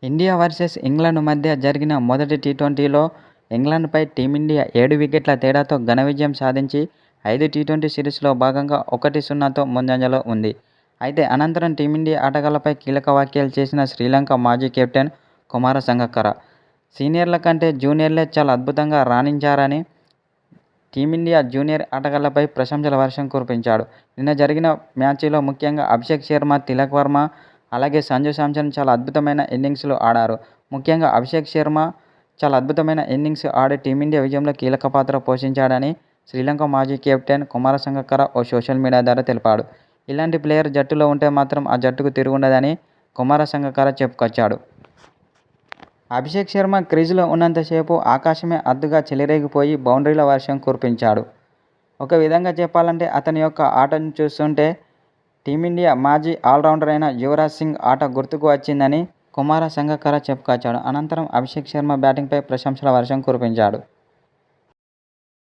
India versus England మధ్య జరిగిన మొదటి టీ20లో ఇంగ్లాండ్పై టీమిండియా 7 వికెట్ల తేడాతో ఘన విజయం సాధించి 5 టీ20 సిరీస్లో భాగంగా 1-0తో ముందంజలో ఉంది. అయితే అనంతరం టీమిండియా ఆటగాళ్లపై కీలక వ్యాఖ్యలు చేసిన శ్రీలంక మాజీ కెప్టెన్ కుమార సంగక్కర సీనియర్ల కంటే జూనియర్లే చాలా అద్భుతంగా రాణించారని టీమిండియా జూనియర్ ఆటగాళ్లపై ప్రశంసల వర్షం కురిపించాడు. నిన్న జరిగిన మ్యాచ్లో ముఖ్యంగా అభిషేక్ శర్మ, తిలక్ వర్మ, అలాగే సంజు శాంసన్ చాలా అద్భుతమైన ఇన్నింగ్స్లు ఆడారు. ముఖ్యంగా అభిషేక్ శర్మ చాలా అద్భుతమైన ఇన్నింగ్స్ ఆడి టీమిండియా విజయంలో కీలక పాత్ర పోషించాడని శ్రీలంక మాజీ కెప్టెన్ కుమార సంగక్కర ఓ సోషల్ మీడియా ద్వారా తెలిపాడు. ఇలాంటి ప్లేయర్ జట్టులో ఉంటే మాత్రం ఆ జట్టుకు తిరుగుండదని కుమార సంగక్కర చెప్పుకొచ్చాడు. అభిషేక్ శర్మ క్రీజులో ఉన్నంతసేపు ఆకాశమే అద్దుగా చెలరేగిపోయి బౌండరీల వర్షం కురిపించాడు. ఒక విధంగా చెప్పాలంటే అతని యొక్క ఆటను చూస్తుంటే టీమిండియా మాజీ ఆల్రౌండర్ అయిన యువరాజ్ సింగ్ ఆట గుర్తుకు వచ్చిందని కుమార సంగక్కర చెప్పుకొచ్చాడు. అనంతరం అభిషేక్ శర్మ బ్యాటింగ్పై ప్రశంసల వర్షం కురిపించాడు.